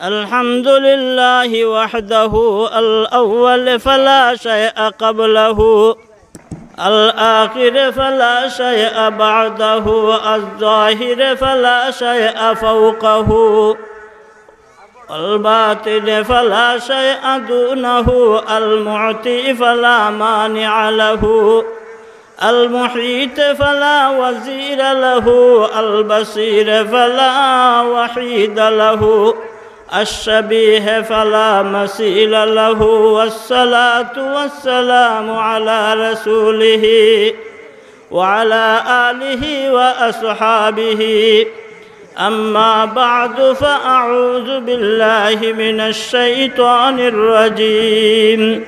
الحمد لله وحده الأول فلا شيء قبله الآخر فلا شيء بعده الظاهر فلا شيء فوقه الباطن فلا شيء دونه المعطي فلا مانع له المحيط فلا وزير له البصير فلا وحيد له الشبيه فلا مثيل له والصلاة والسلام على رسوله وعلى آله وأصحابه أما بعد فأعوذ بالله من الشيطان الرجيم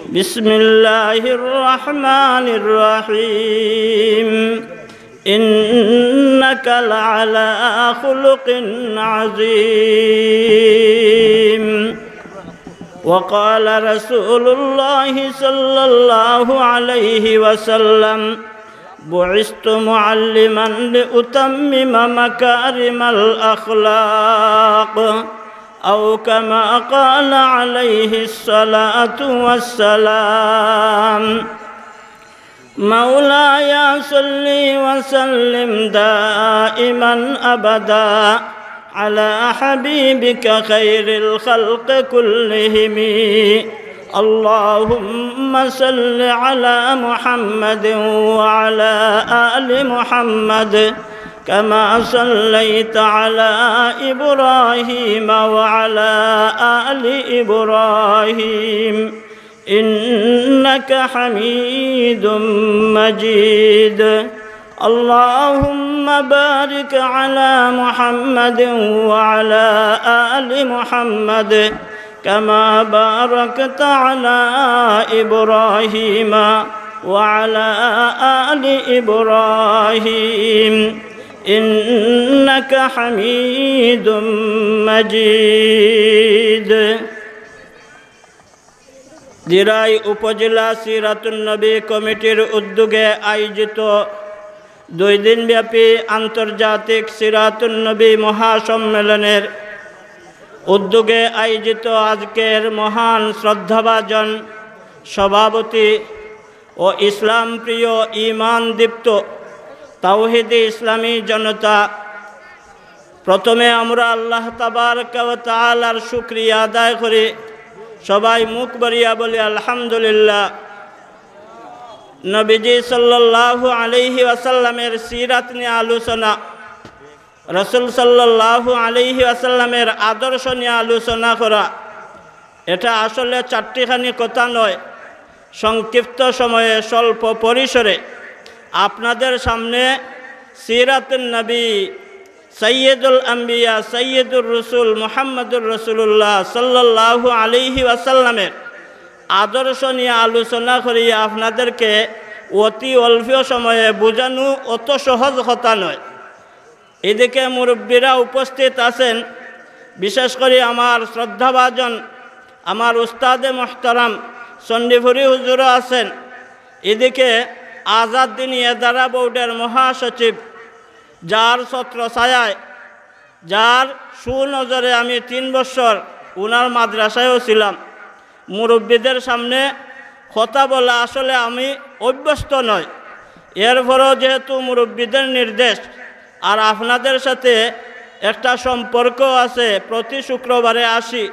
بسم الله الرحمن الرحيم إنك لعلى خلق عظيم وقال رسول الله صلى الله عليه وسلم بعثت معلما لأتمم مكارم الأخلاق أو كما قال عليه الصلاة والسلام مولاي صل وسلم دائما أبدا على حبيبك خير الخلق كلهم اللهم صل على محمد وعلى آل محمد كما صليت على إبراهيم وعلى آل إبراهيم إنك حميد مجيد اللهم بارك على محمد وعلى آل محمد كما باركت على إبراهيم وعلى آل إبراهيم إنك حميد مجيد দিরাই উপজেলা সিরাতুন নবী কমিটির উদ্যোগে আয়োজিত 2 দিনব্যাপী আন্তর্জাতিক সিরাতুন নবী মহাসম্মেলনের উদ্যোগে আয়োজিত আজকের মহান শ্রদ্ধাভাজন সভাপতি ও ইসলাম প্রিয় ঈমান দীপ্ত তাওহীদি ইসলামী জনতা, প্রথমে আমরা আল্লাহ তাবারক ওয়া তাআলার শুকরিয়া আদায় করি। সবাই মুখ বাড়িয়া বলি আলহামদুলিল্লাহ। নবীজি সাল্লাল্লাহু আলাইহি ওয়াসাল্লামের সিরাত নিয়ে আলোচনা, রাসূল সাল্লাল্লাহু আলাইহি ওয়াসাল্লামের আদর্শ নিয়ে আলোচনা করা, এটা আসলে চারটিখানি কথা নয়। সংক্ষিপ্ত সময়ে স্বল্প পরিসরে আপনাদের সামনে সিরাতুন নবী সৈয়দুল আম্বিয়া সৈয়দুর রসুল মুহাম্মদুর রসুল্লাহ সাল্লাল্লাহু আলাইহি ওয়াসাল্লামের আদর্শ নিয়ে আলোচনা করিয়া আপনাদেরকে অতি অল্প সময়ে বোঝানো অত সহজ কথা নয়। এদিকে মুরব্বীরা উপস্থিত আছেন, বিশেষ করে আমার শ্রদ্ধাভাজন আমার উস্তাদে মোহতারাম চণ্ডীপুরী হুজুরও আছেন। এদিকে আজাদ দিনী এদারা বোর্ডের মহাসচিব, যার ছত্র ছায়ায়, যার সুনজরে আমি 3 বছর উনার মাদ্রাসায়ও ছিলাম। মুরব্বীদের সামনে কথা বলা আসলে আমি অভ্যস্ত নয়। এরপরও যেহেতু মুরব্বীদের নির্দেশ আর আপনাদের সাথে একটা সম্পর্ক আছে, প্রতি শুক্রবারে আসি,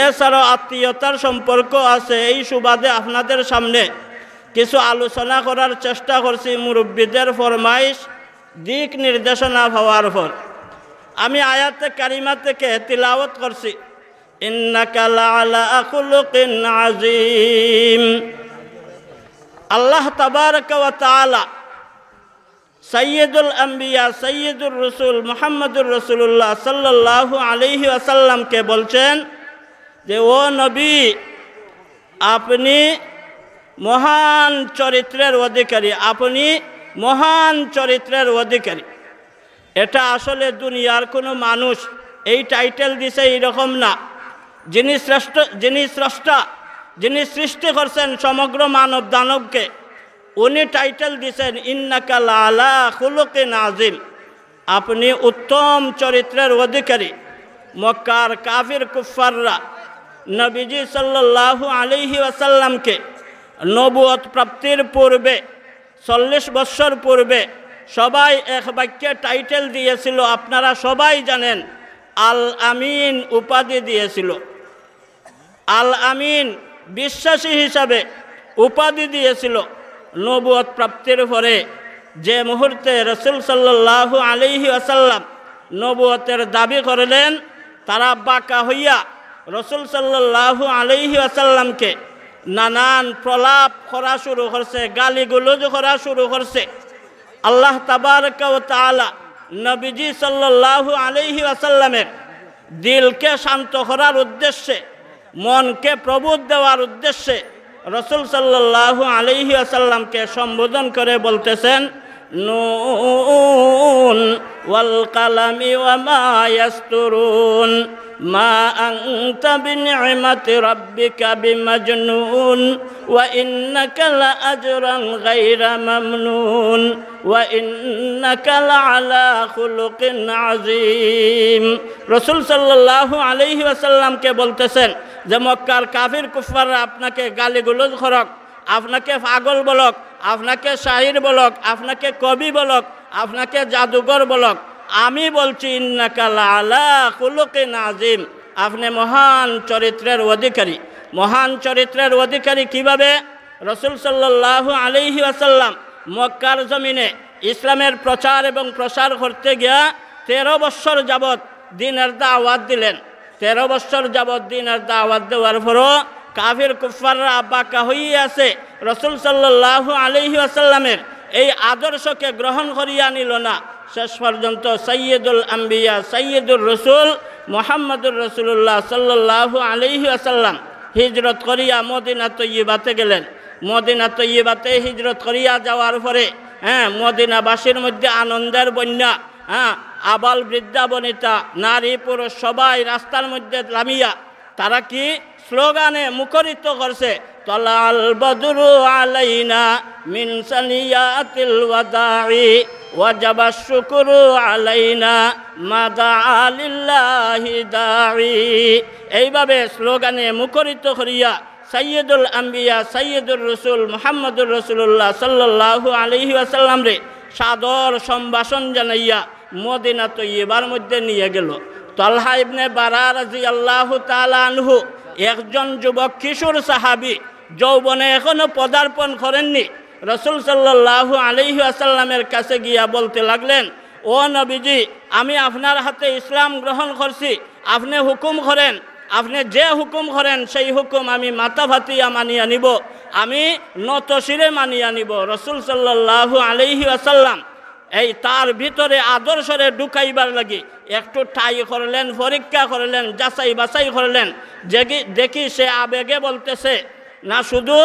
এছাড়াও আত্মীয়তার সম্পর্ক আছে, এই সুবাদে আপনাদের সামনে কিছু আলোচনা করার চেষ্টা করছি। মুরব্বীদের ফরমাইশ, দিক নির্দেশনা পাওয়ার পর আমি আয়াতে কারিমা থেকে তিলাওয়াত করছি, ইন্নাকা লাআলা খুলুকিন আযীম। আল্লাহ তাবারক ওয়া তাআলা সৈয়দুল আম্বিয়া সৈয়দুর রসুল মুহাম্মদুর রসুল্লাহ সাল্লাল্লাহু আলাইহি ওয়াসাল্লামকে বলছেন যে, ও নবী, আপনি মহান চরিত্রের অধিকারী, আপনি মহান চরিত্রের অধিকারী। এটা আসলে দুনিয়ার কোনো মানুষ এই টাইটেল দিছে এইরকম না। যিনি স্রষ্টা, যিনি সৃষ্টি করছেন সমগ্র মানব দানবকে, উনি টাইটেল দিছেন ইন্নাকা লাআলা খুলুকিন আযীম, আপনি উত্তম চরিত্রের অধিকারী। মক্কার কাফির কুফাররা নবীজি সাল্লাল্লাহু আলাইহি ওয়াসাল্লামকে নবুয়ত প্রাপ্তির পূর্বে 40 বছর পূর্বে সবাই এক বাক্যে টাইটেল দিয়েছিল, আপনারা সবাই জানেন, আল আমিন উপাধি দিয়েছিল। আল আমিন বিশ্বাসী হিসাবে উপাধি দিয়েছিল। নবুয়ত প্রাপ্তির পরে যে মুহূর্তে রাসূল সাল্লাল্লাহু আলাইহি ওয়াসাল্লাম নবুয়তের দাবি করলেন, তারা বাঁকা হইয়া রাসূল সাল্লাল্লাহু আলাইহি ওয়াসাল্লামকে নানান প্রলাপ করা শুরু করছে, গালিগুলোজ করা শুরু করছে। আল্লাহ তাবারক ওয়া তাআলা নবীজি সাল্লাল্লাহু আলাইহি ওয়াসাল্লামের দিলকে শান্ত করার উদ্দেশ্যে, মনকে প্রবোধ দেওয়ার উদ্দেশ্যে রাসূল সাল্লাল্লাহু আলাইহি ওয়াসাল্লামকে সম্বোধন করে বলতেছেন, নুন ওয়াল কালামি ওয়া মা ইয়াসতুরুন মা আনতা বিনি'মাতি রাব্বিকা বিমাজনুন ওয়া ইন্নাকা লাআজরান গায়রা মামনুন ওয়া ইন্নাকা লাআলা খুলুকিন আযীম। রাসূল সাল্লাল্লাহু আলাইহি ওয়াসাল্লামকে বলতেছেন যে মক্কার কাফির কুফাররা আপনাকে গালিগুলোজ করক, আপনাকে পাগল বলক, আপনাকে শাহির বলক, আপনাকে কবি বলক, আপনাকে জাদুঘর বলক, আমি বলছি ইন্নাকা লাআলা খুলুকিন আযীম, আপনি মহান চরিত্রের অধিকারী। মহান চরিত্রের অধিকারী কিভাবে? রাসূল সাল্লাল্লাহু আলাইহি ওয়াসাল্লাম মক্কার জমিনে ইসলামের প্রচার এবং প্রসার করতে গিয়া 13 বছর যাবৎ দ্বীনের দাওয়াত দিলেন। 13 বছর যাবৎ দ্বীনের দাওয়াত দেওয়ার পরও কাফির কুফাররা বাঁকা হয়ে আছে, রাসূল সাল্লাল্লাহু আলাইহি ওয়াসাল্লামের এই আদর্শকে গ্রহণ করিয়া নিল না। শেষ পর্যন্ত সাইয়্যিদুল আম্বিয়া সাইয়্যিদুর রাসূল মুহাম্মদুর রাসূলুল্লাহ সাল্লাল্লাহু আলাইহি ওয়াসাল্লাম হিজরত করিয়া মদিনা তৈয়বাতে গেলেন। মদিনা তৈয়বাতে হিজরত করিয়া যাওয়ার পরে মদিনাবাসীর মধ্যে আনন্দের বন্যা, আবাল বৃদ্ধা বনিতা নারী পুরুষ সবাই রাস্তার মধ্যে নামিয়া তারা কি স্লোগানে মুখরিত করছে, তালাল বদরু আলাইনা মিন সানিয়াতিল ওয়াদাই ওয়াজাবা শুকরু আলাইনা মাদা লিল্লাহি দাই। এইভাবে স্লোগানে মুখরিত করিয়া সাইয়্যিদুল আম্বিয়া সাইয়্যিদুর রাসূল মুহাম্মদুর রাসূলুল্লাহ সাল্লাল্লাহু আলাইহি ওয়াসাল্লাম রে সাদর সম্ভাষণ জানাইয়া মদিনা তৈয়বার মধ্যে নিয়ে গেল। তালহা ইবনে বারা রাদিয়াল্লাহু তাআলা আনহু একজন যুবক কিশোর সাহাবী, যৌবনে এখনো পদার্পণ করেননি। রাসূল সাল্লাল্লাহু আলাইহি ওয়াসাল্লামের কাছে গিয়া বলতে লাগলেন, ও নবীজি, আমি আপনার হাতে ইসলাম গ্রহণ করছি, আপনি হুকুম করেন, আপনি যে হুকুম করেন সেই হুকুম আমি মাথা ভাতিয়া মানিয়া নিব, আমি নত শিরে মানিয়া নিব। রাসূল সাল্লাল্লাহু আলাইহি ওয়াসাল্লাম এই তার ভিতরে আদর্শরে ঢুকাইবার লাগি একটু ঠাই করলেন, পরীক্ষা করলেন, যাচাই বাছাই করলেন। দেখি সে আবেগে বলতেছে না শুধু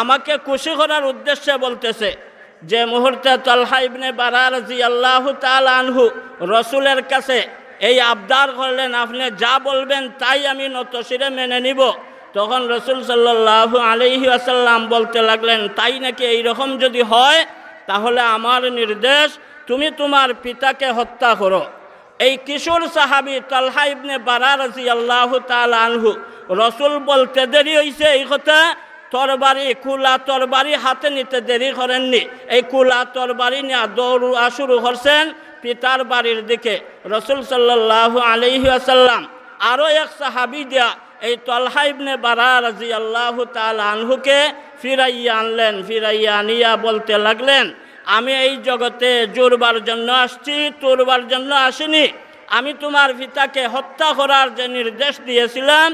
আমাকে খুশি করার উদ্দেশ্যে বলতেছে। যে মুহূর্তে তালহা ইবনে বারা রাদিয়াল্লাহু তাআলা আনহু রাসূলের কাছে এই আবদার করলেন, আপনি যা বলবেন তাই আমি নতশিরে মেনে নিব, তখন রাসূল সাল্লাল্লাহু আলাইহি ওয়াসাল্লাম বলতে লাগলেন, তাই নাকি? এইরকম যদি হয় তাহলে আমার নির্দেশ, তুমি তোমার পিতাকে হত্যা করো। এই কিশোর সাহাবী তালহা ইবনে বারা রাদিয়াল্লাহু তাআলা আনহু রাসূল বলতে দেরি হইছে এই কথা, তরবারি কুলা তরবারি হাতে নিতে দেরি করেননি। এই কুলা তরবারি নিয়ে দৌড়া শুরু করছেন পিতার বাড়ির দিকে। রাসূল সাল্লাল্লাহু আলাইহি ওয়াসাল্লাম আরো এক সাহাবী দিয়া এই তালহা ইবনে বারা রাদিয়াল্লাহু তাআলা আনহুকে ফিরাইয়া আনলেন। ফিরাইয়া আনিয়া বলতে লাগলেন, আমি এই জগতে জুরবার জন্য আসছি, তোরবার জন্য আসিনি। আমি তোমার পিতাকে হত্যা করার যে নির্দেশ দিয়েছিলাম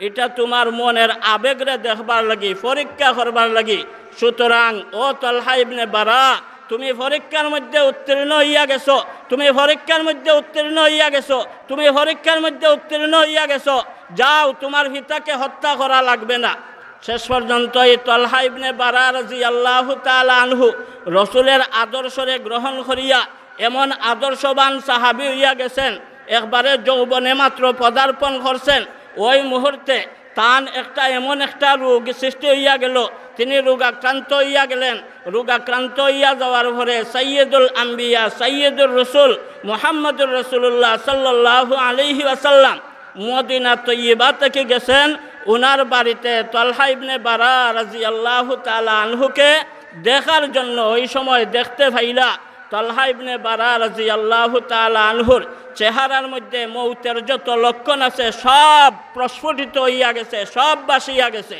এটা তোমার মনের আবেগরে দেখবার লাগি, পরীক্ষা করবার লাগি। সুতরাং ও তালহা ইবনে বারা, তুমি পরীক্ষার মধ্যে উত্তীর্ণ হইয়া গেছো, তুমি পরীক্ষার মধ্যে উত্তীর্ণ হইয়া গেছো, তুমি পরীক্ষার মধ্যে উত্তীর্ণ হইয়া গেছো, যাও, তোমার পিতাকে হত্যা করা লাগবে না। শেষ পর্যন্ত এই তালহা ইবনে বারা রাদিয়াল্লাহু তাআলা আনহু রাসূলের আদর্শরে গ্রহণ করিয়া এমন আদর্শবান সাহাবী হইয়া গেছেন, একবারে যৌবনে মাত্র পদার্পণ করছেন। ওই মুহূর্তে তান এমন একটা রোগ সৃষ্টি হইয়া গেল, তিনি রোগাক্রান্ত হইয়া গেলেন। রোগাক্রান্ত হইয়া যাওয়ার পরে সাইয়্যিদুল আম্বিয়া সাইয়্যিদুর রাসূল মুহাম্মদুর রাসূলুল্লাহ সাল্লাল্লাহু আলাইহি ওয়াসাল্লাম মদিনা তৈয়বা থেকে গেছেন উনার বাড়িতে তালহা ইবনে বারা রাদিয়াল্লাহু তাআলা আনহুকে দেখার জন্য। ওই সময় দেখতে পাইলা তালহা ইবনে বারা রাদিয়াল্লাহু তাআলা আনহুর চেহারার মধ্যে মৌতের যত লক্ষণ আছে সব প্রস্ফুটিত হইয়া গেছে, সব বাসিয়া গেছে।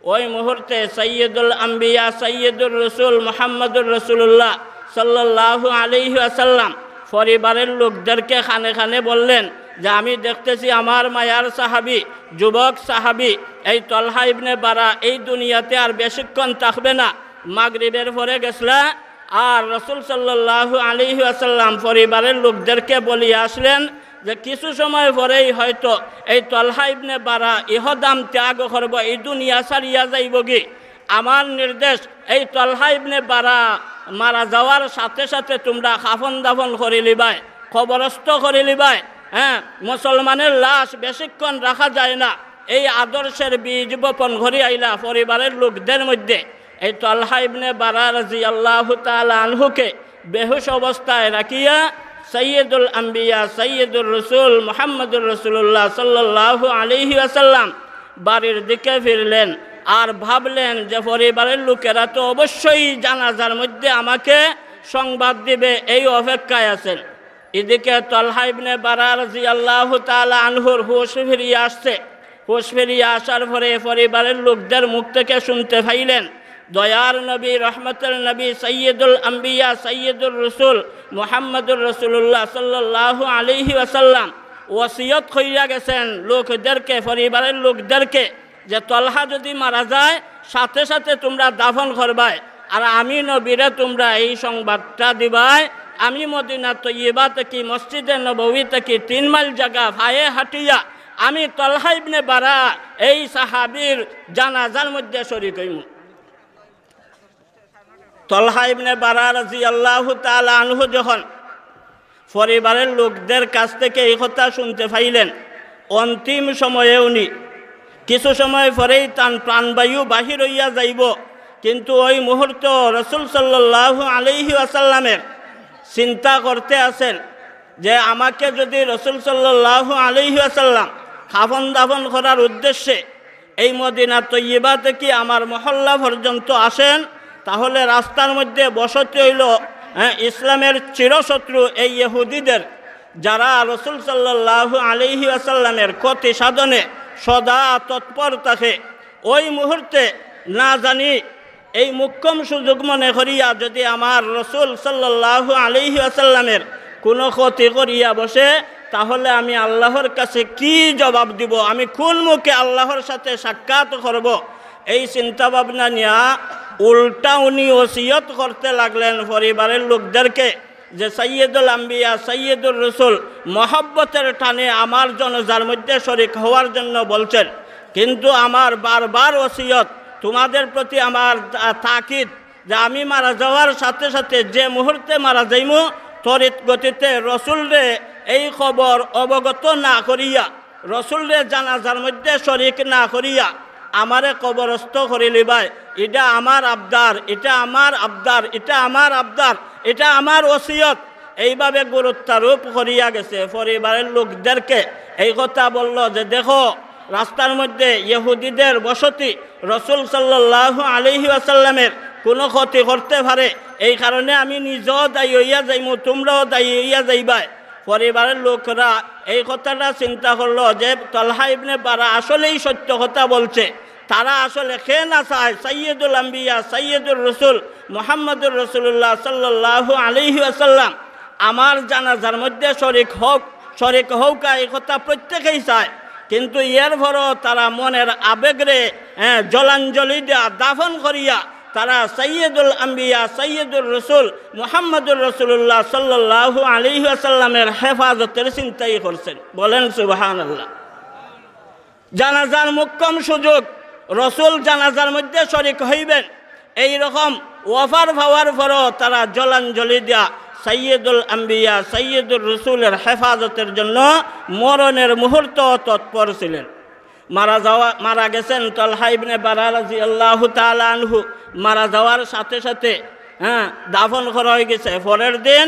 ওই মুহূর্তে সাইয়্যিদুল আম্বিয়া সাইয়্যিদুর রাসূল মুহাম্মদুর রাসূলুল্লাহ সাল্লাল্লাহু আলাইহি ওয়াসাল্লাম পরিবারের লোকদেরকে খানে খানে বললেন যে আমি দেখতেছি আমার মায়ার সাহাবী, যুবক সাহাবী এই তালহা ইবনে বারা এই দুনিয়াতে আর বেশিক্ষণ থাকবে না, মাগরিবের পরে গেছলা। আর রাসূল সাল্লাল্লাহু আলাইহি ওয়াসাল্লাম পরিবারের লোকদেরকে বলিয়া আসলেন যে কিছু সময় পরেই হয়তো এই তালহা ইবনে বারা ইহদাম ত্যাগ করব, এই দুনিয়া ছাড়িয়া যাইব গি। আমার নির্দেশ এই তালহা ইবনে বারা মারা যাওয়ার সাথে সাথে তোমরা খাফন দাফন করে লিবাই, কবরস্থ করে লিবাই। হ্যাঁ, মুসলমানের লাশ বেশিক্ষণ রাখা যায় না। এই আদর্শের বীজ বপন করে আইলা পরিবারের লোকদের মধ্যে। এই তালহা ইবনে বারা রাদিয়াল্লাহু তাআলা আনহুকে বেহুশ অবস্থায় রাখিয়া সাইয়্যিদুল আম্বিয়া সাইয়্যিদুর রাসূল মুহাম্মদুর রাসূলুল্লাহ সাল্লাল্লাহু আলাইহি ওয়াসাল্লাম বাড়ির দিকে ফিরলেন। আর ভাবলেন যে পরিবারের লোকেরা তো অবশ্যই জানাজার মধ্যে আমাকে সংবাদ দিবে, এই অপেক্ষায় আছেন। এদিকে তালহা ইবনে বারা রাদিয়াল্লাহু তাআলা আনহুর হুঁশ ফিরিয়ে আসছে। হুঁশ ফিরিয়ে আসার পরে পরিবারের লোকদের মুখ থেকে শুনতে পাইলেন দয়ার নবী রহমতের নবী সাইয়্যিদুল আম্বিয়া সাইয়্যিদুর রাসূল মুহাম্মদুর রাসূলুল্লাহ সাল্লাল্লাহু আলাইহি ওয়াসাল্লাম ওসিয়ত কইরা গেছেন লোকদেরকে, পরিবারের লোকদেরকে যে তালহা যদি মারা যায় সাথে সাথে তোমরা দাফন করবাই, আর আমি নবীরে তোমরা এই সংবাদটা দিবাই। আমি মদিনা তৈয়বা থেকে মসজিদে নববী থেকে 3 মাইল জায়গা পায়ে হাঁটিয়া আমি তালহা ইবনে বারা এই সাহাবীর জানাজার মধ্যে শরীক হইমু। তালহা ইবনে বারা রাদিয়াল্লাহু তাআলা আনহু যখন পরিবারের লোকদের কাছ থেকে এই কথা শুনতে পাইলেন, অন্তিম সময়ে উনি কিছু সময় পরেই তার প্রাণবায়ু বাহির হইয়া যাইব, কিন্তু ওই মুহূর্ত রাসূল সাল্লাল্লাহু আলাইহি ওয়াসাল্লামের চিন্তা করতে আছেন যে আমাকে যদি রাসূল সাল্লাল্লাহু আলাইহি ওয়াসাল্লাম খাফন দাফন করার উদ্দেশ্যে এই মদিনা তৈয়বা থেকে আমার মহল্লা পর্যন্ত আসেন, তাহলে রাস্তার মধ্যে বসতি হইল ইসলামের চিরশত্রু এই ইহুদিদের, যারা রাসূল সাল্লাল্লাহু আলাইহি ওয়াসাল্লামের ক্ষতি সাধনে সদা তৎপর থাকে। ওই মুহূর্তে না জানি এই মুখ্যম সুযোগ মনে করিয়া যদি আমার রাসূল সাল্লাল্লাহু আলাইহি ওয়াসাল্লামের কোনো ক্ষতি করিয়া বসে, তাহলে আমি আল্লাহর কাছে কি জবাব দিব, আমি কোন মুখে আল্লাহর সাথে সাক্ষাৎ করব। এই চিন্তা ভাবনা নিয়ে উল্টা উনি ওসিয়ত করতে লাগলেন পরিবারের লোকদেরকে যে সাইয়্যিদুল আম্বিয়া সাইয়্যিদুর রাসূল মহব্বতের টানে আমার জানাজার মধ্যে শরীক হওয়ার জন্য বলছেন, কিন্তু আমার বারবার ওসিয়ত তোমাদের প্রতি আমার তাকিদ যে আমি মারা যাওয়ার সাথে সাথে যে মুহূর্তে মারা যাইমু তড়িৎ গতিতে রসুলরে এই খবর অবগত না করিয়া, রসুলরে জানাজার মধ্যে শরীক না করিয়া আমারে কবরস্থ করে লিবাই। এটা আমার আবদার, এটা আমার আবদার, এটা আমার আবদার, এটা আমার ওসিয়ত। এইভাবে গুরুত্বারোপ করিয়া গেছে পরিবারের লোকদেরকে। এই কথা বলল যে দেখো রাস্তার মধ্যে ইহুদিদের বসতি, রসুল সাল্লাল্লাহু আলাইহি ওয়াসাল্লামের কোনো ক্ষতি করতে পারে, এই কারণে আমি নিজেও দায়ী হইয়া যাইমু, তোমরাও দায়ী হইয়া যাইবাই। পরিবারের লোকরা এই কথাটা চিন্তা করলো যে তালহা ইবনে বারা আসলেই সত্য কথা বলছে। তারা আসলে খেয়ে না চায় সাইয়্যিদুল আম্বিয়া সাইয়্যিদুর রাসূল মুহাম্মদুর রাসূলুল্লাহ সাল্লাল্লাহু আলাইহি ওয়াসাল্লাম আমার জানাজার মধ্যে শরীক হোক, এই কথা প্রত্যেকেই চায়, কিন্তু এর পরও তারা মনের আবেগরে জলাঞ্জলি দেয়া দাফন করিয়া তারা সাইয়্যিদুল আম্বিয়া সাইয়্যিদুর রাসূল মুহাম্মদুর রাসূলুল্লাহ সাল্লাল্লাহু আলাইহি ওয়াসাল্লামের হেফাজতের চিন্তাই করছেন। বলেন সুবহানাল্লাহ। জানাজার মুখ্যম সুযোগ, রসুল জানাজার মধ্যে শরীক হইবেন, এই রকম ওয়াফার পাওয়ার পরও তারা জলাঞ্জলি দেয়া সাইয়্যিদুল আম্বিয়া সাইয়্যিদুর রাসূলের হেফাজতের জন্য মরণের মুহূর্ত তৎপর ছিলেন। মারা গেছেন তালহা ইবনে বারা রাদিয়াল্লাহু তাআলা আনহু। মারা যাওয়ার সাথে সাথে দাফন করা হয়ে গেছে। পরের দিন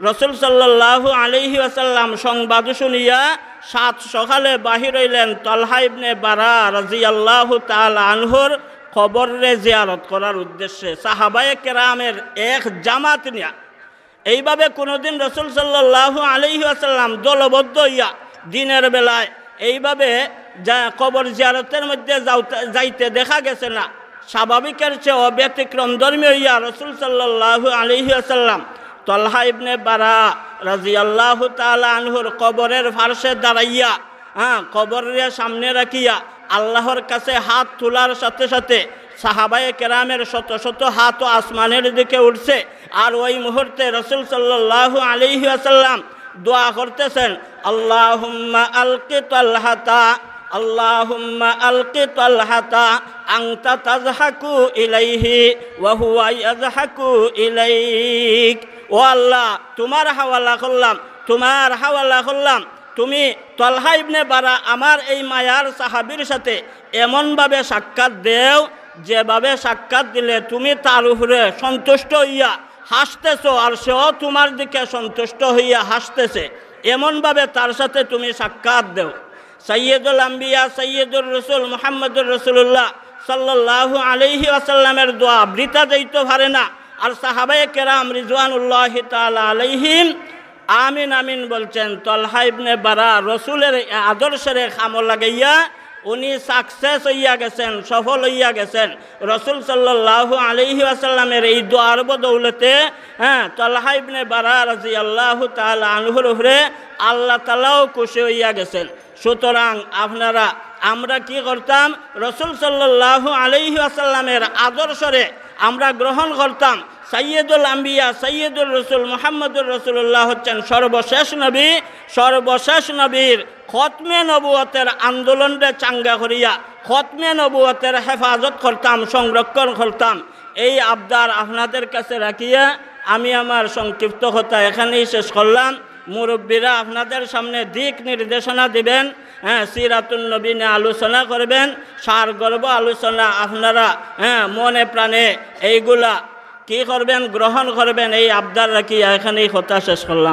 রসুল সাল্লাল্লাহু আলাইহি ওয়াসাল্লাম সংবাদ শুনিয়া সাত সকালে বাহির হইলেন তালহা ইবনে বারা রাদিয়াল্লাহু তাআলা আনহুর কবরে জিয়ারত করার উদ্দেশ্যে সাহাবায়ে কেরামের এক জামাত নিয়া। এইভাবে কোনোদিন রসুল সাল্লাল্লাহু আলাইহি ওয়াসাল্লাম দলবদ্ধ হইয়া দিনের বেলায় এইভাবে যা কবর জিয়ারতের মধ্যে যাইতে দেখা গেছে না। স্বাভাবিকের চেয়ে ব্যতিক্রম ধর্মী হইয়া রসুল সাল্লাল্লাহু আলাইহি ওয়াসাল্লাম তালহা ইবনে বারা রাদিয়াল্লাহু তাআলা আনহুর কবরের ফারশে দাঁড়াইয়া কবরের সামনে রাখিয়া আল্লাহর কাছে হাত তোলার সাথে সাথে সাহাবায়ে কেরামের শত শত হাত আসমানের দিকে উঠছে। আর ওই মুহূর্তে রসুল সাল্লাল্লাহু আলাইহি ওয়াসাল্লাম দোয়া করতেছেন, আল্লাহুম্মা আলকি তালহাতা, আল্লাহুম্মা আলকি তালহাতা আনতা তাযহাকু ইলাইহি ওয়া হুয়া ইয়াযহাকু ইলাইক। ও আল্লাহ, তোমার হাওয়ালা করলাম, তোমার হাওয়ালা করলাম। তুমি তালহা ইবনে বারা আমার এই মায়ার সাহাবীর সাথে এমনভাবে সাক্ষাৎ দেও যেভাবে সাক্ষাৎ দিলে তুমি তার উপরে সন্তুষ্ট হইয়া হাসতেছো আর সেও তোমার দিকে সন্তুষ্ট হইয়া হাসতেছে, এমনভাবে তার সাথে তুমি সাক্ষাৎ দেও। সাইয়্যিদুল আম্বিয়া সাইয়্যিদুর রাসূল মুহাম্মদুর রাসূলুল্লাহ সাল্লাল্লাহু আলাইহি ওয়াসাল্লামের দোয়া বৃথা যাইতে পারে না। আর সাহাবায়ে কেরাম রিজওয়ানুল্লাহি তাআলা আলাইহিম আমিন আমিন বলছেন। তালহা ইবনে বারা রসুলের আদর্শের কামে লাগাইয়া উনি সাকসেস হইয়া গেছেন, সফল হইয়া গেছেন। রসুল সাল্লাল্লাহু আলাইহি ওয়াসাল্লামের এই দোয়ার বদৌলতে তালহা ইবনে বারা রাদিয়াল্লাহু তাআলা আনহুর উপরে আল্লাহ তাআলাও খুশি হইয়া গেছেন। সুতরাং আপনারা আমরা কি করতাম, রসুল সাল্লাল্লাহু আলাইহি ওয়াসাল্লামের আদর্শরে আমরা গ্রহণ করতাম। সাইয়্যিদুল আম্বিয়া সাইয়্যিদুর রাসূল মুহাম্মদুর রাসূলুল্লাহ হচ্ছেন সর্বশেষ নবী। সর্বশেষ নবীর খতমে নবুয়তের আন্দোলনরে চাঙ্গা করিয়া খতমে নবুয়তের হেফাজত করতাম, সংরক্ষণ করতাম। এই আবদার আপনাদের কাছে রাখিয়া আমি আমার সংক্ষিপ্ত কথা এখানেই শেষ করলাম। মুরব্বীরা আপনাদের সামনে দিক নির্দেশনা দিবেন, সিরাতুন নবী নিয়ে আলোচনা করবেন, সারগর্ভ আলোচনা আপনারা মনে প্রাণে এইগুলা কি করবেন, গ্রহণ করবেন। এই আবদার রাখিয়া এখানেই কথা শেষ করলাম।